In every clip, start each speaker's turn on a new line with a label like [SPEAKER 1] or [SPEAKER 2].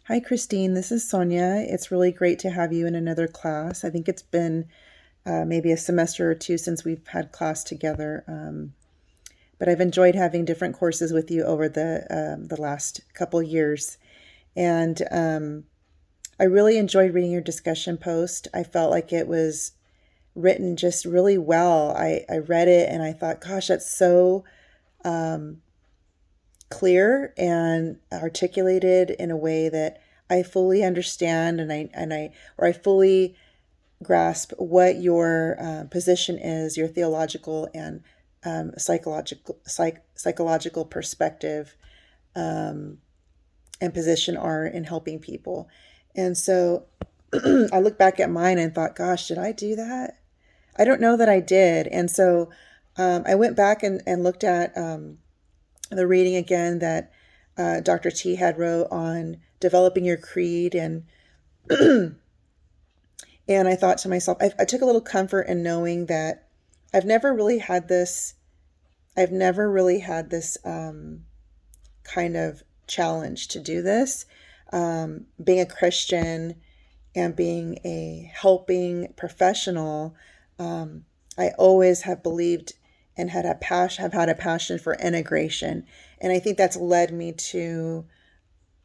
[SPEAKER 1] Hi, Kristine. This is Sonia. It's really great to have you in another class. I think it's been maybe a semester or two since we've had class together, but I've enjoyed having different courses with you over the last couple years. And I really enjoyed reading your discussion post. I felt like it was written just really well. I read it and I thought, gosh, that's so um, clear and articulated in a way that I fully understand and I fully grasp what your position is, your theological and psychological perspective um, and position are in helping people. And so I look back at mine and thought, gosh, did I do that? I don't know that I did. And so I went back and looked at the reading again that Dr. T had wrote on developing your creed and I thought to myself, I took a little comfort in knowing that I've never really had this. I've never really had this kind of challenge to do this. Being a Christian and being a helping professional, I always have believed and have had a passion for integration, and I think that's led me to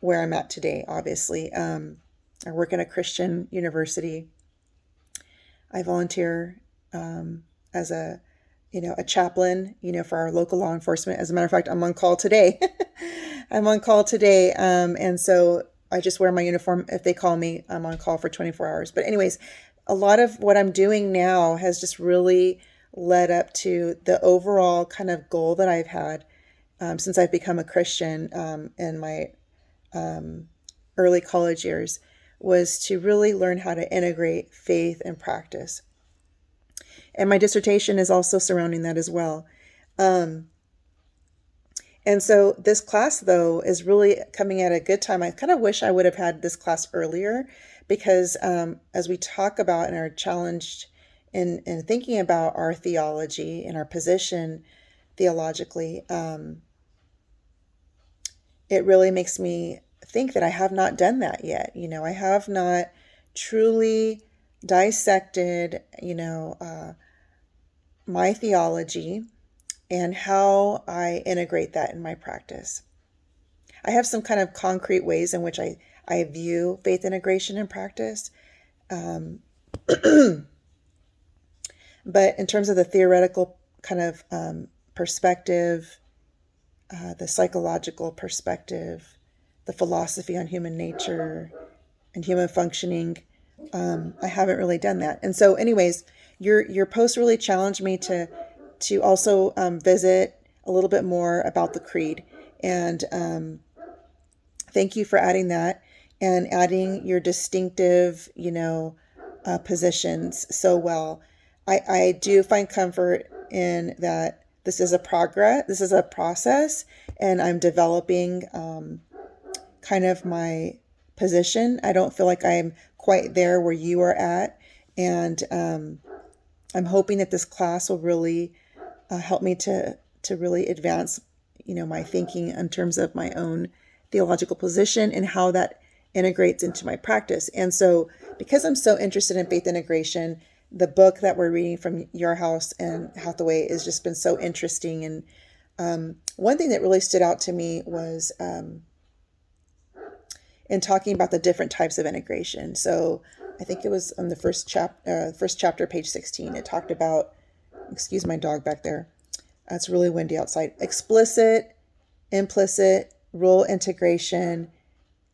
[SPEAKER 1] where I'm at today. Obviously, I work in a Christian university. I volunteer as a chaplain, for our local law enforcement. As a matter of fact, I'm on call today. I'm on call today, and so I just wear my uniform. If they call me, I'm on call for 24 hours. But anyways, a lot of what I'm doing now has just really led up to the overall kind of goal that I've had since I've become a Christian in my um, early college years was to really learn how to integrate faith and practice. And my dissertation is also surrounding that as well. Um, and so this class, though, is really coming at a good time. I kind of wish I would have had this class earlier because as we talk about and are challenged in thinking about our theology and our position theologically, it really makes me think that I have not done that yet. I have not truly dissected, my theology and how I integrate that in my practice. I have some kind of concrete ways in which I view faith integration in practice. Um, but in terms of the theoretical kind of perspective, the psychological perspective, the philosophy on human nature and human functioning, I haven't really done that. And so, anyways, your post really challenged me to also visit a little bit more about the creed. And thank you for adding that and adding your distinctive, positions so well. I do find comfort in that this is a process, and I'm developing kind of my position. I don't feel like I'm quite there where you are at. And I'm hoping that this class will really help me to really advance, my thinking in terms of my own theological position and how that integrates into my practice. And so, because I'm so interested in faith integration, the book that we're reading from Your House and Hathaway has just been so interesting. And one thing that really stood out to me was in talking about the different types of integration. So I think it was on the first chapter, page 16. It talked about, excuse my dog back there. It's really windy outside. Explicit, implicit, role integration,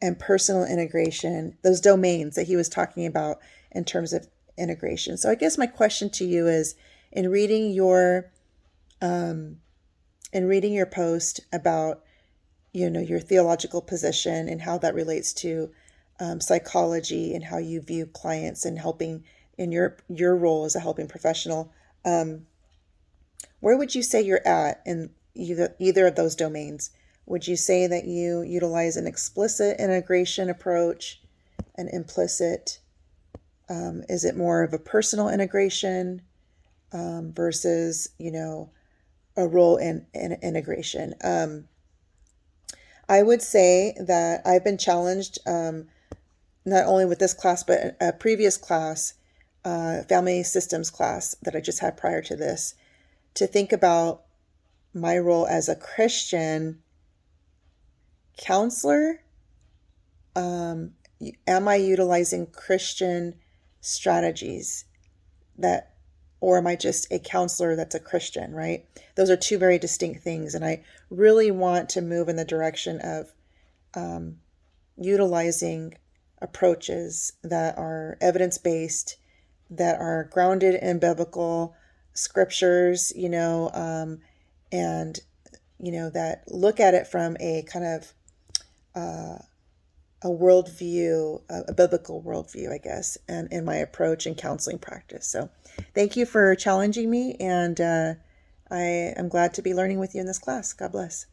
[SPEAKER 1] and personal integration. Those domains that he was talking about in terms of integration. So I guess my question to you is, in reading your post about your theological position and how that relates to psychology and how you view clients and helping in your role as a helping professional. Where would you say you're at in either of those domains? Would you say that you utilize an explicit integration approach, an implicit? Is it more of a personal integration versus a role in integration? I would say that I've been challenged, not only with this class, but a previous class, family systems class that I just had prior to this, to think about my role as a Christian counselor. Um, am I utilizing Christian strategies that, or am I just a counselor that's a Christian, right? Those are two very distinct things. And I really want to move in the direction of utilizing approaches that are evidence based, that are grounded in biblical scriptures, and, that look at it from a kind of a worldview, a biblical worldview, I guess, and in my approach and counseling practice. So thank you for challenging me, and I am glad to be learning with you in this class. God bless.